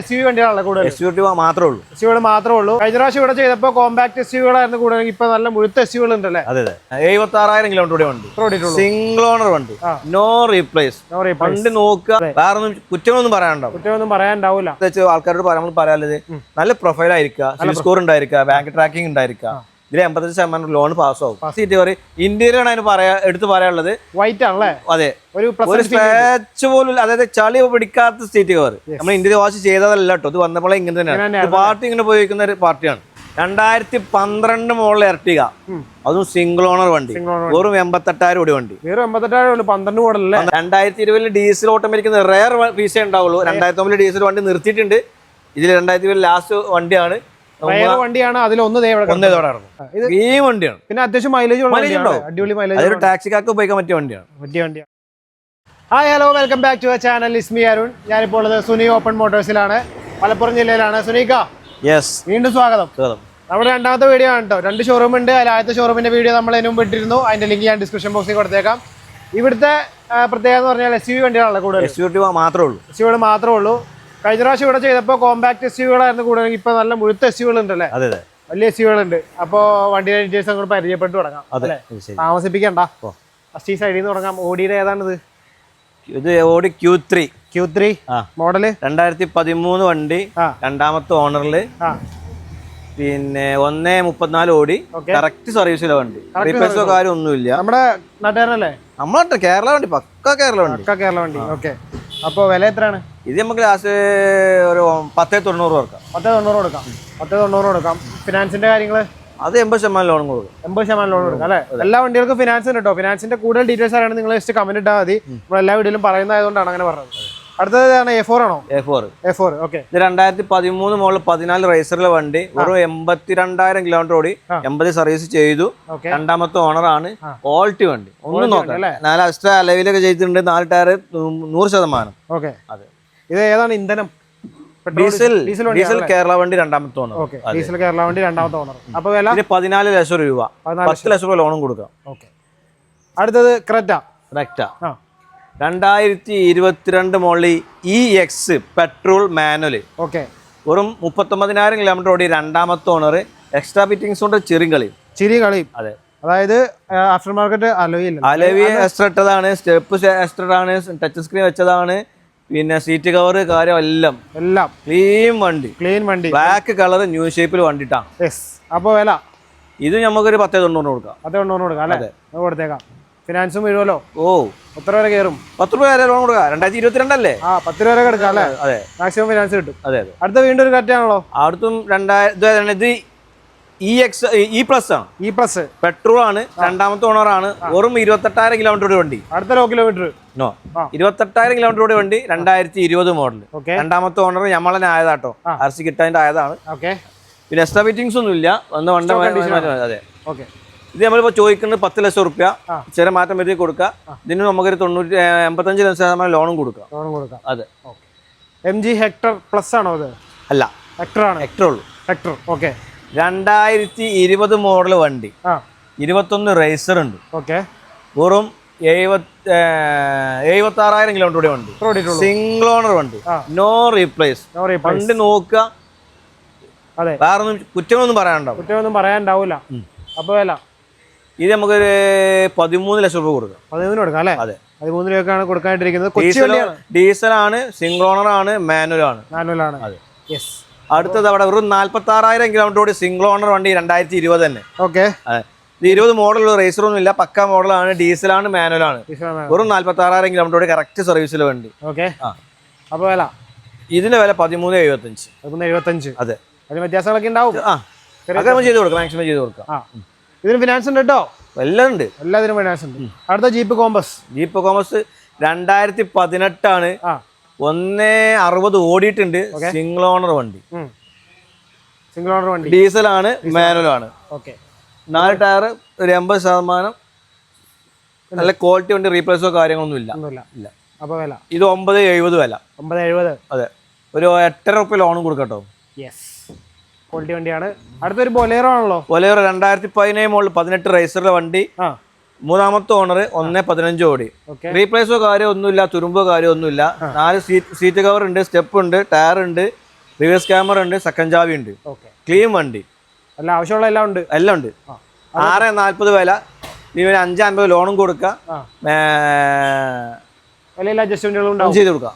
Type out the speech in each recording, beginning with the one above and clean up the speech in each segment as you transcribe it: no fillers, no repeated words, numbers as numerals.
SUV വണ്ടികളാണ് കൂടുതൽ. SUV മാത്രമേ ഉള്ളൂ. SUV മാത്രമേ ഉള്ളൂ. കഴിഞ്ഞ പ്രാവശ്യം ഇവിടെ ചെയ്തപ്പോൾ കോമ്പാക്ട് SUV-കളായിരുന്നു കൂടുതൽ. ഇപ്പൊ നല്ല മുഴുത്ത SUV-കൾ ഉണ്ടല്ലേ? അതെ അതെ. 76,000 കിലോമീറ്റർ വണ്ടി, സിംഗിൾ ഓണർ വണ്ടി, നോ റീപ്ലേസ്. വണ്ടി നോക്കുക, വേറെ കുറ്റങ്ങളൊന്നും പറയാനുണ്ടാവില്ല. ആൾക്കാരോട് നമ്മൾ പറയാനുള്ളത് നല്ല പ്രൊഫൈൽ ആയിരിക്കുക, സിവിൽ സ്കോർ ഉണ്ടായിരിക്കുക, ബാങ്ക് ട്രാക്കിംഗ് ഉണ്ടായിരിക്കുക. ഇതിൽ 85% ലോൺ പാസ്സാവും. സീറ്റ് കവർ ഇന്ത്യയിലാണ് അതിന് എടുത്ത് പറയാനുള്ളത്. വൈറ്റ് ആണല്ലേ? അതെ, ഒരു സ്ക്രാച്ച് പോലും, അതായത് ചളി പിടിക്കാത്ത സീറ്റ് കവർ. നമ്മൾ ഇന്ത്യയിൽ വാഷ് ചെയ്തതല്ല കേട്ടോ, ഇത് വന്നപ്പോഴേ ഇങ്ങനെ തന്നെയാണ്. പാർട്ടി ഇങ്ങനെ ഉപയോഗിക്കുന്ന ഒരു പാർട്ടിയാണ്. 2012 മോഡൽ എർട്ടിക, അതും സിംഗിൾ ഓണർ വണ്ടി, വെറും 88,000 രൂപ വണ്ടി. 12 മോഡലല്ലേ? 2020 ഡീസൽ ഓട്ടോമാറ്റിക് റെയർ പീസേ ഉണ്ടാവുള്ളൂ. 2009 ഡീസൽ വണ്ടി നിർത്തിയിട്ടുണ്ട്. ഇതിൽ 2020 ലാസ്റ്റ് വണ്ടിയാണ്. വണ്ടിയാണ്. അതിലൊന്ന് ഈ വണ്ടിയാണ്. പിന്നെ അത്യാവശ്യം മൈലേജ് അടിപൊളി മൈലേജ്, ടാക്സിക്കാർക്ക് ഉപയോഗിക്കാൻ പറ്റിയ വണ്ടിയാണ്. Hi, hello, welcome back to channel. Is me Arun. ഞാനിപ്പോൾ ഉള്ളത് സുനി ഓപ്പൺ മോട്ടോഴ്സിലാണ്, മലപ്പുറം ജില്ലയിലാണ്. സുനിക്ക, വീണ്ടും സ്വാഗതം. നമ്മുടെ രണ്ടാമത്തെ വീഡിയോ ആണ് കേട്ടോ. 2 ഷോറൂം ഉണ്ട്. അതിൽ ആദ്യത്തെ ഷോറൂമിന്റെ വീഡിയോ നമ്മൾ അതിന് മുമ്പ് ഇട്ടിരുന്നു. അതിന്റെ ലിങ്ക് ഞാൻ ഡിസ്ക്രിപ്ഷൻ ബോക്സിൽ കൊടുത്തേക്കാം. ഇവിടുത്തെ പ്രത്യേകത എന്ന് പറഞ്ഞാൽ SUV വണ്ടികളാണ് കൂടുതൽ. SUV മാത്രമേ ഉള്ളൂ. SUV മാത്രമേ ഉള്ളൂ. കഴിഞ്ഞ പ്രാവശ്യം ഇവിടെ ചെയ്തപ്പോൾ കോമ്പാക്ട് SUV-കളായിരുന്നു കൂടുതൽ. ഇപ്പൊ നല്ല മുഴുത്ത SUV-കൾ ഉണ്ടല്ലേ? വലിയ SUV-കൾ ഉണ്ട്. അപ്പോൾ വണ്ടിയുടെ ഡീറ്റെയിൽസ് അങ്ങോട്ട് പരിചയപ്പെട്ട് തുടങ്ങാം. താമസിപ്പിക്കണ്ട, ഫസ്റ്റ് ഈ സൈഡിൽ നിന്ന് തുടങ്ങാം. ഓഡിയുടെ ഏതാണിത്? ഇത് ഓഡി Q3 മോഡല്, 2013 വണ്ടി, രണ്ടാമത്തെ ഓണറില്, പിന്നെ 1.34 ഓടി, കറക്റ്റ് സർവീസിലെ വണ്ടി. റീപ്ലേസോ കാര്യം ഒന്നുമില്ല. നമ്മുടെ നാട്ടുകാരനല്ലേ? നമ്മളെ കേരള വണ്ടി, പക്ക കേരള വണ്ടി. ഓക്കെ. അപ്പോൾ വില എത്രയാണ്? ഇത് നമുക്ക് ലാസ്റ്റ് ഒരു 10,90 കൊടുക്കാം. 10,90 കൊടുക്കാം. ഫിനാൻസിന്റെ കാര്യങ്ങള് അത് 80% ലോൺ കൊടുക്കും. 80% ലോൺ കൊടുക്കാം അല്ലേ? എല്ലാ വണ്ടികൾക്കും ഫിനാൻസ് ഉണ്ട് കേട്ടോ. ഫിനാൻസിന്റെ കൂടുതൽ ഡീറ്റെയിൽസ് അറിയാൻ നിങ്ങൾ ജസ്റ്റ് കമന്റ് ഇട്ടാൽ മതി. നമ്മൾ എല്ലാ വീഡിയോയിലും പറയുന്നതായതുകൊണ്ടാണ് അങ്ങനെ പറഞ്ഞത്. അടുത്തത് A4 ആണോ? A4. ഓക്കെ. ഇത് 2013 മോഡൽ 14 റേസറിലെ വണ്ടി, വെറും 82,000 കിലോമീറ്റർ ഓടി, 80 സർവീസ് ചെയ്തു. രണ്ടാമത്തെ ഓണറാണ്. ക്വാളിറ്റി വണ്ടി, ഒന്നും നോക്കാം. 4 എക്സ്ട്രാ അലവിലൊക്കെ ചെയ്തിട്ടുണ്ട്. 4 ടയർ 100%. ഓക്കെ. അതെ. ഇത് ഏതാണ് ഇന്ധനം? ഡീസൽ കേരള വണ്ടി, രണ്ടാമത്തെ ഓണർ. ഡീസൽ കേരള വണ്ടി, രണ്ടാമത്തെ ഓണർ. അപ്പൊ വില 14 ലക്ഷം രൂപ, 10 ലക്ഷം രൂപ ലോണും കൊടുക്കാം. ഓക്കെ. അടുത്തത് Creta. 2022 model EX petrol manual. Okay. വെറും 39,000 കിലോമീറ്റർ ഓടി, രണ്ടാമത്തെ ഓണർ. എക്സ്ട്രാ ഫിറ്റിംഗ്സ് കൊണ്ട് ചെറിയ കളി. അതെ, അതായത് ആഫ്റ്റർ മാർക്കറ്റ് അലോയി എക്സ്ട്രാ ഇട്ടതാണ്, സ്റ്റെപ്പ് എക്സ്ട്രാ ആണ്, ടച്ച് സ്ക്രീൻ വെച്ചതാണ്, പിന്നെ സീറ്റ് കവർ കാര്യം എല്ലാം ക്ലീൻ വണ്ടി, ബ്ലാക്ക് കളർ, ന്യൂ ഷേപ്പിൽ വണ്ടിട്ടാ. അപ്പൊ വില ഇത് നമുക്കൊരു 10,90 കൊടുക്കാം. 10,90 കൊടുക്കാം അല്ലേ? കൊടുത്തേക്കാം. ഫിനാൻസും വീഴുമല്ലോ. എത്ര വരെ കയറും? 10 രൂപ വരെ ലോൺ കൊടുക്കാം. 2022 അല്ലേ? 10 രൂപ വരെ എടുക്കാം അല്ലേ? അതെ, മാക്സിമം ഫിനാൻസ് കിട്ടും. അതെ. അടുത്ത വീണ്ടും ഒരു കറ്റാണല്ലോ. അടുത്തും ഇത് E+ ആണ്. പെട്രോൾ ആണ്, രണ്ടാമത്തെ ഓണർ ആണ്. വെറും 28,000 കിലോമീറ്റർ വണ്ടി. അടുത്ത 28,000 കിലോമീറ്റർ വണ്ടി, 2020 മോഡൽ. രണ്ടാമത്തെ ഓണർ നമ്മളെ ആയതാട്ടോ, RC കിട്ടാൻ്റെ ആയതാണ്. പിന്നെ എക്സ്ട്രാ ഫിറ്റിംഗ്സ് ഒന്നും ഇല്ല. അതെ. ഇത് നമ്മളിപ്പോ ചോദിക്കുന്നത് 10 ലക്ഷം റുപ്യ, ചില മാറ്റം വരുത്തി കൊടുക്കുക. ഇതിന് നമുക്കൊരു 85% ലോണും കൊടുക്കാം. അതെ. MG ഹെക്ടർ പ്ലസ് ആണോ? അത് അല്ല, ഹെക്ടർ ഉള്ളൂ. ഓക്കെ. 2020 മോഡൽ വണ്ടി, 21 റേസർ ഉണ്ട്. ഓക്കെ. വെറും 76,000 കിലോമീറ്റർ കൂടി വണ്ടി, സിംഗിൾ ഓണർ വണ്ടി, നോ റീപ്ലേസ്. വണ്ടി നോക്കുക, വേറെ കുറ്റങ്ങളൊന്നും പറയാനുണ്ടാവില്ല. അപ്പൊ വില ഇത് നമുക്കൊരു 13 ലക്ഷം രൂപ കൊടുക്കാം. 13 കൊടുക്കാം അല്ലേ? അതെ, 13 രൂപക്കാണ് കൊടുക്കാനിട്ടിരിക്കുന്നത്. ഡീസൽ ആണ്, സിംഗിൾ ഓണർ ആണ്, മാനുവൽ ആണ്. അതെ. അടുത്തത് അവിടെ വെറും 46,000 കിലോമീറ്റർ ഓടി, സിംഗിൾ ഓണർ വണ്ടി, 2020 തന്നെ. ഓക്കെ. ഇത് 20 മോഡൽ, റേസർ ഒന്നും ഇല്ല, പക്ക മോഡലാണ്, ഡീസലാണ്, മാനുവൽ ആണ്. വെറും 46,000 കിലോമീറ്റർ ഓടി, കറക്റ്റ് സർവീസിലെ വണ്ടി. ഓക്കെ. അപ്പൊ വില ഇതിന്റെ വില 13,75. അതെ. അതിന് വ്യത്യാസങ്ങളൊക്കെ ഉണ്ടാവും. ചെയ്ത് കൊടുക്കാം, മാക്സിമം ചെയ്ത് കൊടുക്കാം. ഇതിന് ഫിനാൻസ് ഉണ്ട് കേട്ടോ. എല്ലാം ഉണ്ട്, എല്ലാത്തിനും ഫിനാൻസ് ഉണ്ട്. അടുത്ത ജീപ്പ് കോമ്പസ് 2018 ആണ്. 160 ഓടിയിട്ടുണ്ട്. സിംഗിൾ ഓണർ വണ്ടി, ഡീസൽ ആണ്, മാനുവൽ ആണ്. 4 ടയർ, ഒരു 80%. നല്ല ക്വാളിറ്റി വണ്ടി, റീപ്ലേസോ കാര്യങ്ങളൊന്നും ഇല്ല. അപ്പൊ വില ഇത് 9,70 വില. 9,70. അതെ, ഒരു 8,500 റുപ്യ ലോണും കൊടുക്കട്ടോ. ക്വാളിറ്റി വണ്ടിയാണ്. അടുത്തൊരു ബൊലേറോ ആണല്ലോ. ബൊലേറോ 2017 മോഡൽ 18 റേസറിലെ വണ്ടി, മൂന്നാമത്തെ ഓണർ 1.15 ഓടി. റീപ്ലേസോ കാര്യം ഒന്നുമില്ല, തുരുമ്പോ കാര്യം ഒന്നുമില്ല. 4 സീറ്റ് കവർ ഉണ്ട്, സ്റ്റെപ്പ് ഉണ്ട്, ടയർ ഉണ്ട്, റിവേഴ്സ് ക്യാമറ ഉണ്ട്, സെക്കൻഡ് ചാവി ഉണ്ട്. ക്ലീൻ വണ്ടി, ആവശ്യമുള്ള എല്ലാം ഉണ്ട്. 6.40 വില. ഇവന് 5.50 ലോണും കൊടുക്കാം, ചെയ്ത് കൊടുക്കാം.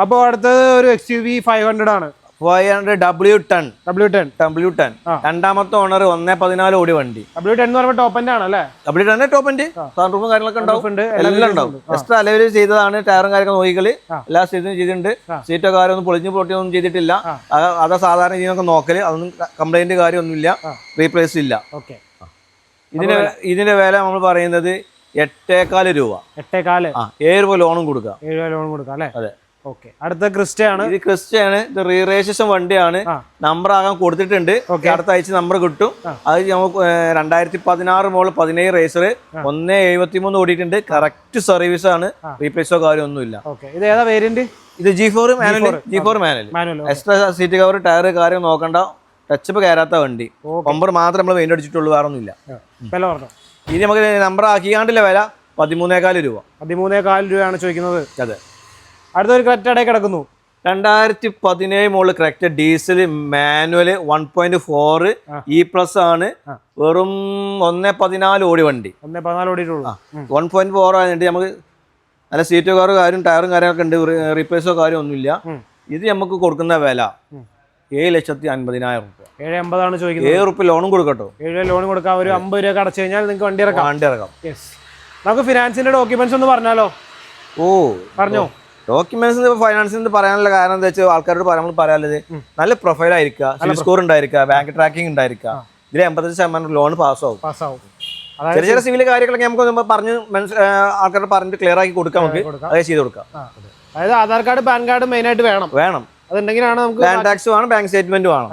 അപ്പോൾ അടുത്തത് ഒരു XUV 500 ആണ്. 500 W10. രണ്ടാമത്തെ ഓണർ 1.14 ഓടി വണ്ടി. W10 എന്ന് പറയുമ്പോൾ ടോപ്പ് എൻഡ് ആണ് അല്ലേ? W10 ടോപ്പ് എൻഡ്, സൺറൂഫും കാര്യങ്ങളൊക്കെ ഉണ്ടാവും, എല്ലാം ഉണ്ടാവും. എക്സ്ട്രാ അലവിൽ ചെയ്തതാണ്. ടയറും കാര്യങ്ങളും നോക്കിക്കളി എല്ലാ സ്റ്റേജിലും ചെയ്തിട്ടുണ്ട്. സീറ്റോ കാര്യമൊന്നും പൊട്ടിയൊന്നും ചെയ്തിട്ടില്ല. അതാ സാധാരണ രീതിയൊക്കെ നോക്കല്. അതൊന്നും കംപ്ലൈന്റ് കാര്യമൊന്നുമില്ല, റീപ്ലേസ് ഇല്ല. ഇതിന്റെ വില നമ്മൾ പറയുന്നത് 8.25 രൂപ. 8.25. 7 രൂപ ലോണും കൊടുക്കാം. 7 രൂപ ലോൺ കൊടുക്കാം അല്ലേ? അതെ. അടുത്ത ക്രിസ്റ്റ ആണ്. ഇത് ക്രിസ്റ്റയാണ്. ഇത് റീരജിസ്ട്രേഷൻ വണ്ടിയാണ്. നമ്പർ ആകാൻ കൊടുത്തിട്ടുണ്ട്. അടുത്ത ആഴ്ച നമ്പർ കിട്ടും. അത് നമുക്ക് 2016 മോഡൽ 17 റേസർ 1.73 ഓടിയിട്ടുണ്ട്. കറക്റ്റ് സർവീസ് ആണ്, റീപ്ലേസോ കാര്യമൊന്നുമില്ല. ഇത് ഏതാ വേരിയന്റ്? ഇത് G4 manual. Extra seat cover, tyre കാര്യം നോക്കണ്ട. ടച്ചപ്പ് കയറാത്ത വണ്ടി. ബമ്പർ മാത്രം നമ്മൾ പെയിന്റ് അടിച്ചിട്ടുള്ളൂ, വേറെ ഒന്നുമില്ല. ഇനി നമുക്ക് നമ്പർ ആക്കിയാണ്ടില്ല വില 13.25 രൂപ. 13.25 രൂപയാണ് ചോദിക്കുന്നത്. അതെ. അടുത്തൊരു ക്രെറ്റ കിടക്കുന്നു. 2017 model Creta diesel manual 1.4 E+ ആണ്. വെറും 1.14 ഓടി വണ്ടി. 1.14 ഓടിയിട്ടുള്ളൂ. 1.4 ആയിട്ട് നമുക്ക് നല്ല സീറ്റോ കാറ് കാര്യം ടയറും കാര്യമൊക്കെ ഉണ്ട്. റീപ്ലേസോ കാര്യം ഒന്നുമില്ല. ഇത് നമുക്ക് കൊടുക്കുന്ന വില 7,50,000 രൂപ. 7.50 ആണ് ചോദിക്കുന്നത്. 7 രൂപ ലോണും കൊടുക്കട്ടോ. 7 ലോൺ കൊടുക്കാം. ഒരു 50 രൂപ അടച്ചു കഴിഞ്ഞാൽ നിങ്ങൾക്ക് വണ്ടി ഇറക്കാം. നമുക്ക് ഫിനാൻസിന്റെ ഡോക്യുമെന്റ്സ് ഒന്ന് പറഞ്ഞാലോ? പറഞ്ഞോ. ഡോക്യുമെന്റ്സ് ഫൈനാൻസിന് പറയാനുള്ള കാരണം എന്താ വെച്ചാൽ ആൾക്കാരോട് പറയാനുള്ളത് നല്ല പ്രൊഫൈൽ ആയിരിക്കുക, സിവിൽ സ്കോർ ഉണ്ടായിരിക്കുക, ബാങ്ക് ട്രാക്കിംഗ് ഉണ്ടായിരിക്കുക. ഇതിൽ 85% ലോൺ പാസ്സാവും. ചെറിയ ചെറിയ സിവിൽ കാര്യങ്ങളൊക്കെ നമുക്ക് പറഞ്ഞ് ആൾക്കാരോട് പറഞ്ഞിട്ട് ക്ലിയർ ആക്കി കൊടുക്കാം. നമുക്ക് അത് ചെയ്ത് കൊടുക്കാം. അതായത് Aadhaar card, pan card main ആയിട്ട് വേണം. അതുണ്ടെങ്കിലാണ് നമുക്ക് ലാൻഡ് ടാക്സ് വേണം, ബാങ്ക് സ്റ്റേറ്റ്മെന്റ് വേണം.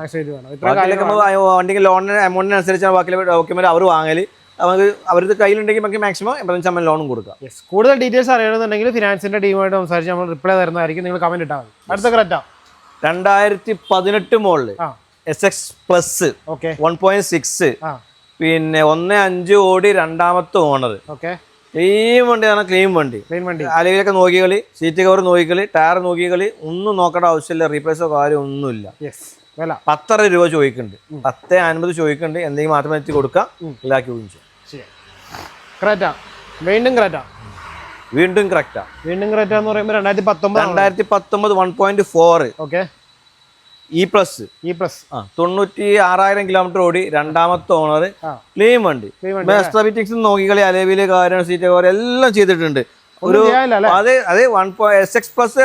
വണ്ടിക്ക് ലോണിന് എമൗണ്ടിനനുസരിച്ചാണ് ബാക്കി ഡോക്യുമെന്റ് അവർ വാങ്ങല്. നമുക്ക് അവരുടെ കയ്യിലുണ്ടെങ്കിൽ നമുക്ക് മാക്സിമം 85% ലോണും കൊടുക്കാം. കൂടുതൽ ഡീറ്റെയിൽസ് അറിയണമെന്നുണ്ടെങ്കിൽ ഫിനാൻസിന്റെ ടീമായിട്ട് സംസാരിച്ച് നമ്മൾ റിപ്ലൈ തരുന്നതായിരിക്കും. നിങ്ങൾ കമന്റ് ഇട്ടാൽ മതി. അടുത്ത ക്രെറ്റ 2018 മോഡല് SX പ്ലസ് 1.6 പിന്നെ 1.5 ഓടി രണ്ടാമത്തെ ഓണർ. ക്ലീൻ വണ്ടിയാണ്. ക്ലീൻ വണ്ടി. അലവിലൊക്കെ നോക്കിക്കളി, സീറ്റ് കവർ നോക്കിക്കളി, ടയർ നോക്കിക്കളി, ഒന്നും നോക്കേണ്ട ആവശ്യമില്ല. റീപ്ലേസോ കാര്യം ഒന്നുമില്ല. 10.5 രൂപ ചോദിക്കുന്നുണ്ട്. 10.50 ചോദിക്കുന്നുണ്ട്. എന്തെങ്കിലും മാത്രമേ എത്തി കൊടുക്കാം. ഇതാക്കി ഊഹിച്ചു. വീണ്ടും ക്രെറ്റ എന്ന് പറയുമ്പോൾ 2019 1.4 E+. 96,000 കിലോമീറ്റർ ഓടി രണ്ടാമത്തെ ഓണർ. ക്ലീൻ വണ്ടി. നോക്കിക്കളി, അലവില് കാര്യം സീറ്റ് കവർ എല്ലാം ചെയ്തിട്ടുണ്ട്. ഒരു അതെ SX പ്ലസ്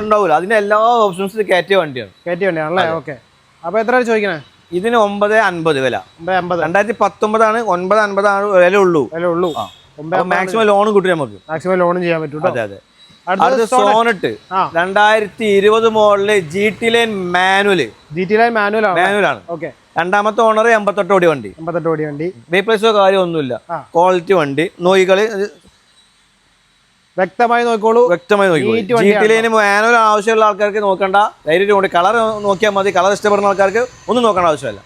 ഉണ്ടാവില്ല. അതിന്റെ എല്ലാ ഓപ്ഷൻസും കയറ്റിയ വണ്ടിയാണ്. അപ്പൊ എത്ര ചോദിക്കണേ? ഇതിന് 9.50 വില. 2019 ആണ്. 9.50 ആണ് വില ഉള്ളൂ. മാക്സിമം ലോൺ കിട്ടും നമുക്ക്. മാക്സിമം ലോണും ചെയ്യാൻ പറ്റും. അതെ. അടുത്ത Sonet 2020 model GT line manual ആണ്. രണ്ടാമത്തെ ഓണർ 88 ഓടി വണ്ടി. റീപ്ലേസോ കാര്യം ഒന്നുമില്ല. ക്വാളിറ്റി വണ്ടി. നോക്കിക്കളി, വ്യക്തമായി നോക്കിക്കോളൂ. GT ലൈൻ മാനുവൽ ആവശ്യമുള്ള ആൾക്കാർക്ക് നോക്കണ്ട, ധൈര്യം കളർ നോക്കിയാൽ മതി. കളർ ഇഷ്ടപ്പെടുന്ന ആൾക്കാർക്ക് ഒന്നും നോക്കേണ്ട ആവശ്യമില്ല.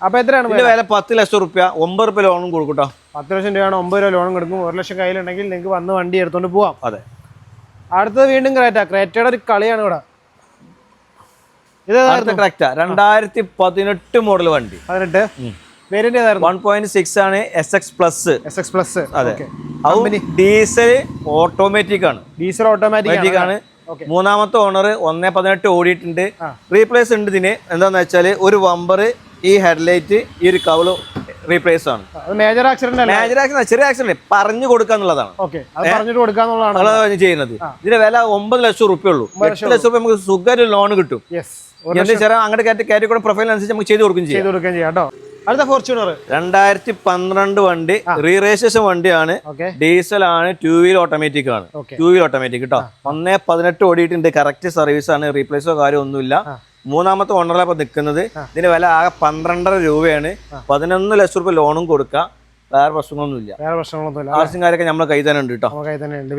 അപ്പൊ എത്രയാണ് വില? 10 ലക്ഷം രൂപ. 9 രൂപ ലോണും കൊടുക്കട്ടോ. 10 ലക്ഷം രൂപയാണ്. 9 രൂപ ലോണും കൊടുക്കും. 1 ലക്ഷം കയ്യിലുണ്ടെങ്കിൽ നിങ്ങൾക്ക് വന്ന് വണ്ടി എടുത്തോണ്ട് പോവാം. അതെ. അടുത്തത് വീണ്ടും ക്രെറ്റയുടെ ഒരു കളിയാണ് ഇവിടെ. ഇത് ക്രെറ്റ 2018 മോഡൽ വണ്ടി. 1.6 ആണ്. SX plus. അതെ. ഡീസൽ ഓട്ടോമാറ്റിക് ആണ്. മൂന്നാമത്തെ ഓണർ 1.18 ഓടിയിട്ടുണ്ട്. റീപ്ലേസ് ഉണ്ട് ഇതിന്. എന്താന്ന് വെച്ചാല് ഒരു ബമ്പർ, ഈ ഹെഡ്ലൈറ്റ്, ഈ ഒരു കവള് റീപ്ലേസ് ആണ്. മേജർ ആക്സിഡന്റ് ചെറിയ ആക്സിഡന്റ് പറഞ്ഞു കൊടുക്കാന്നുള്ളതാണ് ചെയ്യുന്നത്. ഇതിന്റെ വില 9 ലക്ഷം രൂപ ഉള്ളൂ. 8 ലക്ഷം രൂപ നമുക്ക് സുഖം ലോൺ കിട്ടും. അങ്ങോട്ട് കാറ്റഗറി പ്രൊഫൈൽ അനുസരിച്ച് നമുക്ക് ചെയ്ത് കൊടുക്കും ചെയ്യാം. അടുത്ത ഫോർച്യൂണർ 2012 വണ്ടി. റീരജിസ്ട്രേഷൻ വണ്ടിയാണ്. ഡീസൽ ആണ്. 2 വീൽ ഓട്ടോമാറ്റിക് ആണ്. 2 വീൽ ഓട്ടോമാറ്റിക് കേട്ടോ. 1.18 ഓടിയിട്ടുണ്ട്. കറക്റ്റ് സർവീസ് ആണ്. റീപ്ലേസോ കാര്യം ഒന്നുമില്ല. മൂന്നാമത്തെ ഓണറിലാണ് ഇപ്പൊ നിൽക്കുന്നത്. ഇതിന്റെ വില ആകെ 12.5 രൂപയാണ്. 11 ലക്ഷം രൂപ ലോണും കൊടുക്കാം. വേറെ പ്രശ്നങ്ങളൊന്നുമില്ല. ആവശ്യം കാര്യമൊക്കെ നമ്മളെ കൈ തന്നെ ഉണ്ട് കേട്ടോ.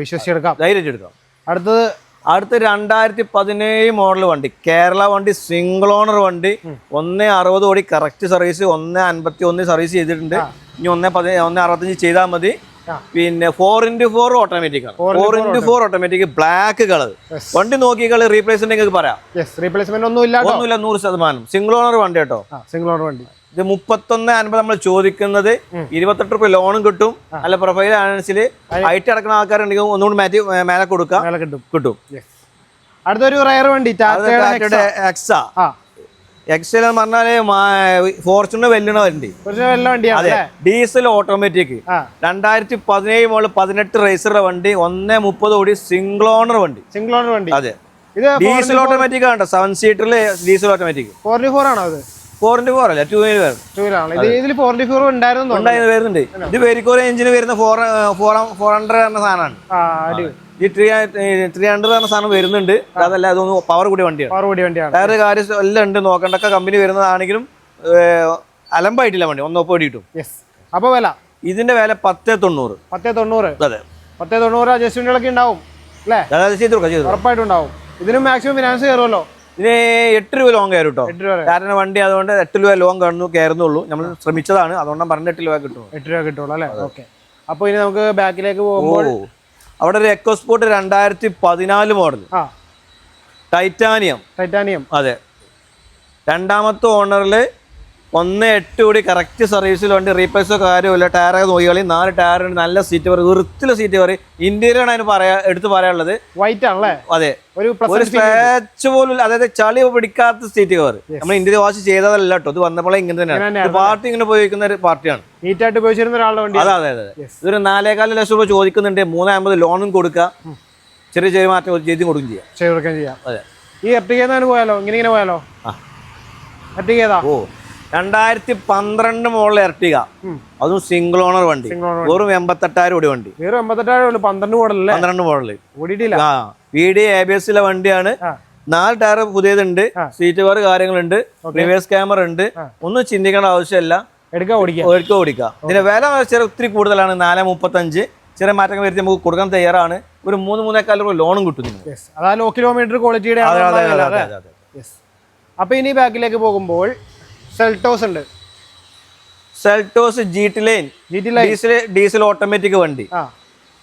വിശ്വസിച്ചെടുക്കാം, ധൈര്യം എടുക്കാം. അടുത്ത 2017 മോഡൽ വണ്ടി. കേരള വണ്ടി. സിംഗിൾ ഓണർ വണ്ടി. 1.60 ഓടി കറക്റ്റ് സർവീസ്. 1.51 സർവീസ് ചെയ്തിട്ടുണ്ട്. ഇനി 1.65 ചെയ്താൽ മതി. പിന്നെ 4x4 ഓട്ടോമാറ്റിക് ആണ്. 4x4 ഓട്ടോമാറ്റിക് ബ്ലാക്ക് കളർ വണ്ടി നോക്കിയാൽ റീപ്ലേസ്മെന്റ് നിങ്ങൾക്ക് പറയാം. റീപ്ലേസ്മെന്റ് ഒന്നുമില്ല 100%. സിംഗിൾ ഓണർ വണ്ടി കേട്ടോ. സിംഗിൾ ഓണർ വണ്ടി. ഇത് 31.50 നമ്മൾ ചോദിക്കുന്നത്. 28 രൂപ ലോണും കിട്ടും. നല്ല പ്രൊഫൈൽ അനുസരിച്ച് ഹൈറ്റ് അടക്കുന്ന ആൾക്കാരുണ്ടെങ്കിൽ ഒന്നുകൂടി മാറ്റി മേലെ കൊടുക്കാം, കിട്ടും. അടുത്തൊരു റയർ വണ്ടി എക്സ. എക്സൽ എന്ന് പറഞ്ഞാല് ഫോർച്യൂണർ വെല്ലുന്ന വണ്ടി. അതെ, ഡീസൽ ഓട്ടോമാറ്റിക് 2017 മുതൽ 18 റേസറുടെ വണ്ടി. 1.30 ഓടി സിംഗിൾ ഓണർ വണ്ടി. അതെ, ഡീസൽ ഓട്ടോമാറ്റിക് ആണ്. 7 സീറ്ററില് ഡീസൽ ഓട്ടോമാറ്റിക്. 4x4 ആണോ അത്? 4x4 അല്ല, 2x4 വരുന്നുണ്ട്. ഇത് വെരിക്കോർ എഞ്ചിന് വരുന്ന 400 എന്ന സാധനമാണ്. ഈ 300 എന്ന സാധനം വരുന്നുണ്ട്. അതല്ല, അതൊന്ന് പവർ കൂടിയ വണ്ടിയാണ്. വേറെ കാര്യം എല്ലാം ഉണ്ട്, നോക്കണ്ടൊക്കെ കമ്പനി വരുന്നതാണെങ്കിലും അലമ്പായിട്ടില്ല വണ്ടി. 1.30 ഓടി കിട്ടും. അപ്പൊ വില ഇതിന്റെ വില 10.90. 10.90. അതെ, 10.90 അഡ്ജസ്റ്റ്മെന്റുകളൊക്കെ ഉണ്ടാവും അല്ലേ? ഉറപ്പായിട്ടുണ്ടാവും. ഇതിനും മാക്സിമം ഫിനാൻസ് കയറുമല്ലോ. ഇതിന് 8 രൂപ ലോൺ കയറും കേട്ടോ. കാരണം വണ്ടി അതുകൊണ്ട് 8 രൂപ ലോൺ കയറുന്നുള്ളൂ. നമ്മൾ ശ്രമിച്ചതാണ്, അതുകൊണ്ടാണ് പറഞ്ഞ 8 രൂപ കിട്ടും. 8 രൂപ കിട്ടുള്ളൂ അല്ലേ? ഓക്കെ. അപ്പൊ ഇനി നമുക്ക് ബാക്കിലേക്ക് പോകുമ്പോൾ അവിടെ ഒരു എക്കോസ്പോർട്ട് 2014 മോഡൽ ടൈറ്റാനിയം. അതെ, രണ്ടാമത്തെ ഓണറിൽ 1.8 കൂടി കറക്റ്റ് സർവീസിൽ വണ്ടി. റീപ്ലേസോ കാര്യമില്ല. ടയറൊക്കെ നോക്കിയാൽ 4 ടയറുണ്ട്. നല്ല സീറ്റ് കവർ, വൃത്തിയുള്ള സീറ്റ് കവർ. ഇന്റീരിയറാണ് അതിന് എടുത്ത് പറയാനുള്ളത്. വൈറ്റ് ആണല്ലേ? അതെ, ഒരു സ്ക്രാച്ച് പോലും, അതായത് ചളി പിടിക്കാത്ത സീറ്റ് കവർ. നമ്മൾ ഇന്റീരിയർ വാഷ് ചെയ്തതല്ല കേട്ടോ. ഇത് വന്നപ്പോഴേ ഇങ്ങനെ തന്നെയാണ്. പാർട്ടി ഇങ്ങനെ ഉപയോഗിക്കുന്ന ഒരു പാർട്ടിയാണ്. നീറ്റായിട്ട് ഉപയോഗിച്ചിരുന്ന ഒരാളുടെ വണ്ടി. അതെ. ഇതൊരു 4.25 ലക്ഷം രൂപ ചോദിക്കുന്നുണ്ട്. 3.50 ലോണും കൊടുക്കുക. ചെറിയ മാറ്റം ചെയ്ത് കൊടുക്കുകയും ചെയ്യാം. അതെ. ഈ എർട്ടിക പോയാലോ? ഇങ്ങനെ പോയാലോ? എർട്ടിക ഏതാ? 2012 മോഡൽ എർട്ടിക, അതും സിംഗിൾ ഓണർ വണ്ടി. വെറും 88,000 ഓടി വണ്ടി. 12 മോഡൽ VD ABS വണ്ടിയാണ്. 4 ടയർ പുതിയതുണ്ട്. സീറ്റ് കവർ കാര്യങ്ങളുണ്ട്. റിവേഴ്സ് ക്യാമറ ഉണ്ട്. ഒന്നും ചിന്തിക്കേണ്ട ആവശ്യമില്ല. ഓടിക്കാം. ഇതിന്റെ വില ഒത്തിരി കൂടുതലാണ്. 4.35. ചെറിയ മാറ്റങ്ങൾ വരുത്തി നമുക്ക് കൊടുക്കാൻ തയ്യാറാണ്. ഒരു 3-3.25 രൂപ ലോണും കിട്ടും. കിലോമീറ്റർ ക്വാളിറ്റിയുടെ. അപ്പൊ ഇനി ബാക്കിലേക്ക് പോകുമ്പോൾ സെൽട്ടോസ് ഉണ്ട്. Seltos GT line diesel automatic വണ്ടി.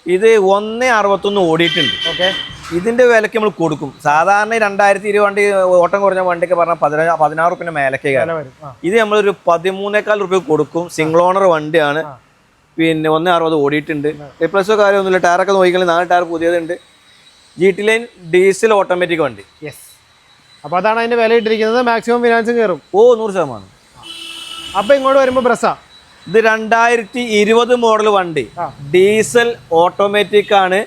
ഇത് 1.61 ഓടിയിട്ടുണ്ട്. ഇതിന്റെ വിലക്ക് നമ്മൾ കൊടുക്കും. സാധാരണ 2020 വണ്ടി ഓട്ടം കുറഞ്ഞ വണ്ടിക്ക് പറഞ്ഞാൽ 16 റുപ്യ മേലക്ക്. ഇത് നമ്മളൊരു 13.25 രൂപ കൊടുക്കും. സിംഗിൾ ഓണർ വണ്ടിയാണ്. പിന്നെ 1.60 ഓടിയിട്ടുണ്ട്. റിപ്ലേസോ കാര്യമൊന്നുമില്ല. ടയറൊക്കെ നോക്കിയാൽ 4 ടയർ പുതിയതുണ്ട്. GT ലൈൻ ഡീസൽ ഓട്ടോമാറ്റിക് വണ്ടി. അപ്പൊ അതാണ് അതിന്റെ വില ഇട്ടിരിക്കുന്നത്. മാക്സിമം ഫിനാൻസും കയറും. 100%. അപ്പൊ ഇങ്ങോട്ട് വരുമ്പോ ബ്രസ്സാ. ഇത് 2020 മോഡൽ വണ്ടി. ഡീസൽ ഓട്ടോമാറ്റിക് ആണ്.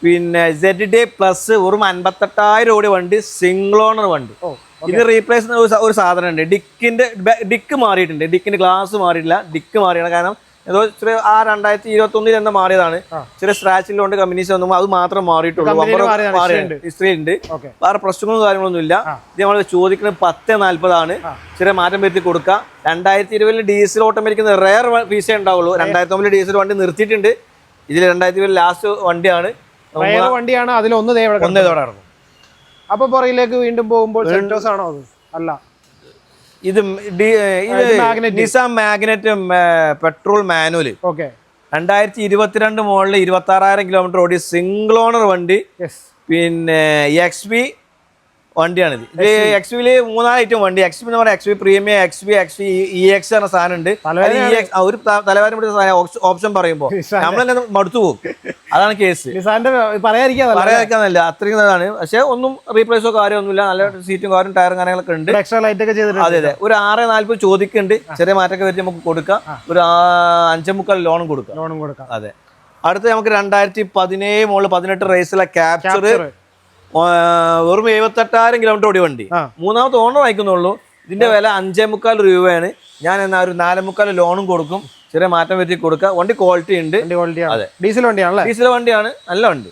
പിന്നെ ZD പ്ലസ് വെറും 58,000 ഓടി വണ്ടി. സിംഗിൾ ഓണർ വണ്ടി. ഇത് റീപ്ലേസ് ഒരു സാധനം ഉണ്ട്. ഡിക്ക് മാറിയിട്ടുണ്ട്. ഡിക്കിന്റെ ഗ്ലാസ് മാറിയിട്ടില്ല. ഡിക്ക് മാറിയാണ്. കാരണം ഏതോ ചെറിയ 2021 എന്താ മാറിയതാണ്. ചെറിയ സ്ക്രാച്ചിലുണ്ട്. കമ്പനീസ് ഒന്നും അത് മാത്രം മാറിയിട്ടുള്ളൂ. ഹിസ്റ്ററി ഉണ്ട്. വേറെ പ്രശ്നങ്ങളും കാര്യങ്ങളൊന്നും ഇല്ല. ഇത് നമ്മൾ ചോദിക്കുന്നത് 10.40 ആണ്. ചെറിയ മാറ്റം വരുത്തി കൊടുക്കുക. 2020 ഡീസൽ ഓട്ടോമാറ്റിക് റെയർ പീസേ ഉണ്ടാവുള്ളൂ. 2009 ഡീസൽ വണ്ടി നിർത്തിയിട്ടുണ്ട്. ഇതിൽ 2020 ലാസ്റ്റ് വണ്ടിയാണ്. അതിൽ ഒന്നേ ഇറങ്ങും. അപ്പൊ പുറകിലേക്ക് വീണ്ടും പോകുമ്പോൾ സെൽട്ടോസ് ആണോ? അത് അല്ല, ഇത് Nissan Magnite petrol manual. 2022 model 26,000 kilometre ഓടി സിംഗിൾ ഓണർ വണ്ടി. പിന്നെ XV വണ്ടിയാണിത്. ഇത് XV 3 ഐറ്റം വണ്ടി. XV എന്ന് പറഞ്ഞാൽ XV പ്രീമിയം, XV EX എന്ന സാധനം ഉണ്ട്. ഒരു തലവാരം ഓപ്ഷൻ പറയുമ്പോ നമ്മളെന്നെ മടുത്തു പോകും. അതാണ് കേസ്. പറയാതിരിക്കാന്നല്ല, അത്രയും ഇതാണ്. പക്ഷെ ഒന്നും റീപ്ലേസോ കാര്യമൊന്നുമില്ല. നല്ല സീറ്റും കാറും ടയറും കാര്യങ്ങളൊക്കെ ഉണ്ട്. അതെ. ഒരു 6.40 ചോദിക്കുന്നുണ്ട്. ചെറിയ മാറ്റമൊക്കെ വരുത്തി നമുക്ക് കൊടുക്കാം. ഒരു 5.25 ലോണും കൊടുക്കാം. അതെ. അടുത്ത് നമുക്ക് 2017 മോഡൽ 18 റേസിലെ ക്യാപ്ചർ. വെറും 78,000 കിലോമീറ്റർ ഓടി വണ്ടി. 3ാമത്തെ ഓണർ അയക്കുന്നുള്ളൂ. ഇതിന്റെ വില 5.25 രൂപയാണ്. ഞാൻ എന്നാ ഒരു 4.25 ലോണും കൊടുക്കും. ചെറിയ മാറ്റം വരുത്തി കൊടുക്കുക. വണ്ടി ക്വാളിറ്റി ഉണ്ട്. അതെ, ഡീസൽ വണ്ടിയാണ്. ഡീസൽ വണ്ടിയാണ്. നല്ല വണ്ടി.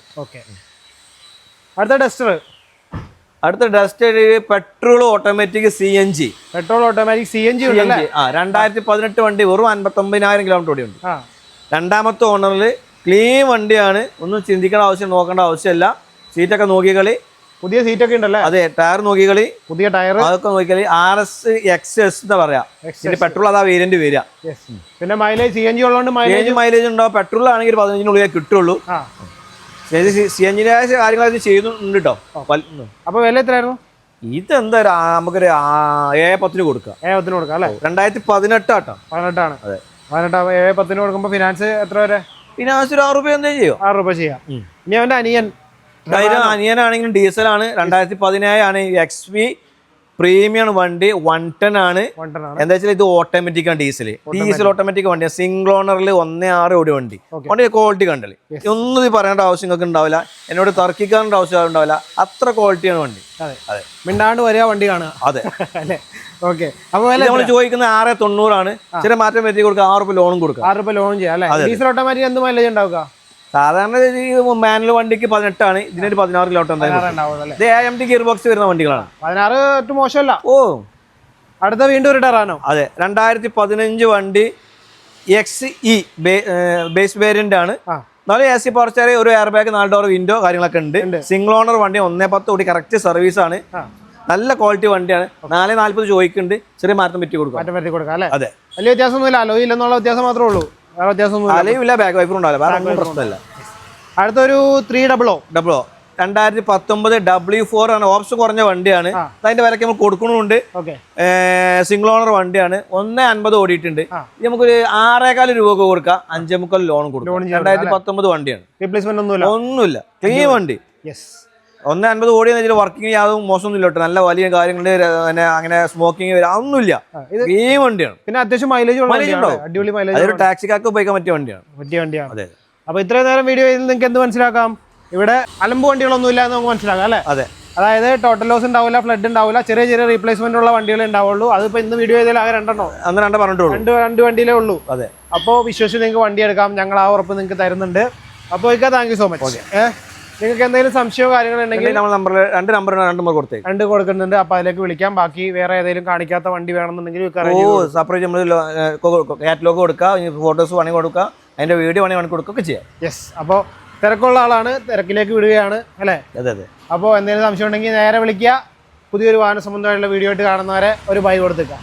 അടുത്ത ഡസ്റ്റർ പെട്രോൾ ഓട്ടോമാറ്റിക് CNG. 2018 വണ്ടി. വെറും 59,000 കിലോമീറ്റർ ഓടി ഉണ്ട്. 2ാമത്തെ ഓണറിൽ ക്ലീൻ വണ്ടിയാണ്. ഒന്നും ചിന്തിക്കേണ്ട ആവശ്യം, നോക്കേണ്ട ആവശ്യമില്ല. സീറ്റൊക്കെ നോക്കിക്കളി. പുതിയ സീറ്റ് ഒക്കെ ഉണ്ടല്ലേ? അതെ, ടയർ നോക്കിക്കളി, പുതിയ ടയർ അതൊക്കെ നോക്കിക്കളി. RS XS എന്താ പറയാ, പെട്രോൾ അതാ വേരിയന്റ് വരിക. പിന്നെ മൈലേജ് CNG ഉള്ളതുകൊണ്ട് മൈലേജ് ഉണ്ടാവും. പെട്രോൾ ആണെങ്കിൽ 15-നുള്ളിൽ കിട്ടുള്ളൂ. CNG കാര്യങ്ങളൊക്കെ ചെയ്യുന്നുണ്ട് കേട്ടോ. അപ്പൊ വില എത്രയായിരുന്നു? ഇതെന്താ നമുക്കൊരു 7-10 കൊടുക്കാം. 7-10 കൊടുക്കാം അല്ലേ? 2018 ആട്ടോ. 18 അതെ, 18 7-10 കൊടുക്കുമ്പോ ഫിനാൻസ് എത്ര വരെ? ഫിനാൻസ് ഒരു 6 രൂപ എന്തെങ്കിലും ചെയ്യോ? 6 രൂപ ചെയ്യാം. ഇനി അവന്റെ അനിയനാണെങ്കിലും ഡീസലാണ്. 2017 ആണ്. XV പ്രീമിയം വണ്ടി, 110 ആണ്. എന്താ വെച്ചാൽ ഇത് ഓട്ടോമാറ്റിക് ആണ്. ഡീസൽ ഓട്ടോമാറ്റിക് വണ്ടിയാണ്. സിംഗിൾ ഓണറിൽ 1.6 ഓടി വണ്ടി. ക്വാളിറ്റി കണ്ടല്ലേ, ഒന്നും ഇത് പറയേണ്ട ആവശ്യം നിങ്ങൾക്ക് ഉണ്ടാവില്ല. എന്നോട് തർക്കിക്കാനുള്ള ആവശ്യം ഉണ്ടാവില്ല. അത്ര ക്വാളിറ്റിയാണ് വണ്ടി. അതെ, മിണ്ടാണ്ട് വരിക വണ്ടി കാണുക. അതെ അല്ലേ? ഓക്കെ. അപ്പൊ നമ്മൾ ചോദിക്കുന്ന 690 ആണ്. ചെറിയ മാറ്റം വരുത്തി കൊടുക്കുക. 6 രൂപ ലോണും കൊടുക്കുക. 6 രൂപ ലോൺ ചെയ്യാം അല്ലേ? ഡീസൽ ഓട്ടോമാറ്റിക് എന്ത് മൈലേജ് ഉണ്ടാവുക? സാധാരണ മാനുവൽ വണ്ടിക്ക് 18 ആണ്. ഇതിനൊരു 16 കിലോമീറ്റർ ഉണ്ടാവും. ഇത് AMD ഗിയർ ബോക്സ് വരുന്ന വണ്ടികളാണ്. 16 ഒട്ടും മോശമല്ല. ഓ, അടുത്ത വീണ്ടും ഒരു ടെറാനോ. അതെ, 2015 വണ്ടി XE ബേസ് വേരിയന്റ് ആണ്. 4 AC പവർ സ്റ്റിയറിംഗ്, ഒരു എയർ ബാഗ്, 4 ഡോർ വിൻഡോ കാര്യങ്ങളൊക്കെ ഉണ്ട്. സിംഗിൾ ഓണർ വണ്ടി, 1.10 കൂടി കറക്റ്റ് സർവീസ് ആണ്. നല്ല ക്വാളിറ്റി വണ്ടിയാണ്. 440 ചോദിക്കുന്നുണ്ട്. ചെറിയ മാറ്റം പറ്റി കൊടുക്കാം. അല്ലേ? അതെ, വലിയ വ്യത്യാസമൊന്നുമില്ല. അലോയ് ഇല്ലെന്നുള്ള വ്യത്യാസം മാത്രമേ ഉള്ളൂ. വേറെ വ്യത്യാസമൊന്നും അലയുമില്ല, ബാക്ക് വൈപ്പറും ഉണ്ടാവില്ല. വേറെ ഒന്നും പ്രശ്നമില്ല. അടുത്തൊരു 300 2019 W4 ആണ്. ഓപ്ഷൻ കുറഞ്ഞ വണ്ടിയാണ്. അതിന്റെ വിലക്ക് നമ്മൾ കൊടുക്കണമുണ്ട്. സിംഗിൾ ഓണർ വണ്ടിയാണ്. 1.50 ഓടിയിട്ടുണ്ട്. ഇത് നമുക്കൊരു 6.25 രൂപ കൊടുക്കാം. 5.25 ലോൺ കൊടുക്കാം. 2019 വണ്ടിയാണ്. റീപ്ലേസ്മെന്റ് ഒന്നുമില്ല, ക്ലീൻ വണ്ടി. 1.50 ഓടിയെന്ന് വെച്ചാൽ വർക്കിംഗ് യാതൊന്നും മോശമൊന്നുമില്ല കേട്ടോ. നല്ല വലിയ കാര്യങ്ങള് അങ്ങനെ സ്മോക്കിംഗ് ഒന്നുമില്ല. ക്ലീൻ വണ്ടിയാണ്. പിന്നെ അത്യാവശ്യം മൈലേജ് ഉണ്ടാവും. അടിപൊളി മൈലേജ്. അതൊരു ടാക്സിക്കാർക്ക് ഉപയോഗിക്കാൻ പറ്റിയ വണ്ടിയാണ്. അതെ. അപ്പൊ ഇത്രയും നേരം വീഡിയോയിൽ നിങ്ങൾക്ക് എന്ത് മനസ്സിലാക്കാം? ഇവിടെ അലമ്പ് വണ്ടികളൊന്നും ഇല്ല എന്ന് നമുക്ക് മനസ്സിലാക്കാം അല്ലേ? അതെ. അതായത് ടോട്ടൽ ലോസ് ഉണ്ടാവില്ല, ഫ്ലഡ് ഉണ്ടാവില്ല, ചെറിയ ചെറിയ റീപ്ലേസ്മെന്റ് ഉള്ള വണ്ടികളെ ഉണ്ടാവുള്ളൂ. അതിപ്പോ ഇന്ന് വീഡിയോ ചെയ്താൽ ആകെ 2 പറഞ്ഞിട്ടുള്ളൂ. 2 വണ്ടിയിലേ ഉള്ളൂ. അതെ. അപ്പോൾ വിശ്വസിച്ച് നിങ്ങൾക്ക് വണ്ടി എടുക്കാം. ഞങ്ങൾ ആ ഉറപ്പ് നിങ്ങൾക്ക് തരുന്നുണ്ട്. അപ്പോൾ താങ്ക് യു സോ മച്ച്. നിങ്ങൾക്ക് എന്തെങ്കിലും സംശയമോ കാര്യങ്ങളുണ്ടെങ്കിൽ നമ്മൾ 2 നമ്പർ കൊടുക്കുന്നുണ്ട്. അപ്പൊ അതിലേക്ക് വിളിക്കാം. ബാക്കി വേറെ ഏതെങ്കിലും കാണിക്കാത്ത വണ്ടി വേണമെന്നുണ്ടെങ്കിൽ സെപ്പറേറ്റ് നമ്മൾ കാറ്റലോഗ് കൊടുക്കുക, ഫോട്ടോസ് വേണമെങ്കിൽ കൊടുക്കുക, അതിന്റെ വീഡിയോ വേണമെങ്കിൽ കൊടുക്കുകയൊക്കെ ചെയ്യാം. യെസ്. അപ്പോൾ തിരക്കുള്ള ആളാണ്, തിരക്കിലേക്ക് വിടുകയാണ് അല്ലേ? അതെ അതെ. അപ്പോൾ എന്തെങ്കിലും സംശയം ഉണ്ടെങ്കിൽ നേരെ വിളിക്കുക. പുതിയൊരു വാഹന സംബന്ധമായിട്ടുള്ള വീഡിയോ ആയിട്ട് കാണുന്നവരെ ഒരു ബൈ കൊടുത്തേക്കാം.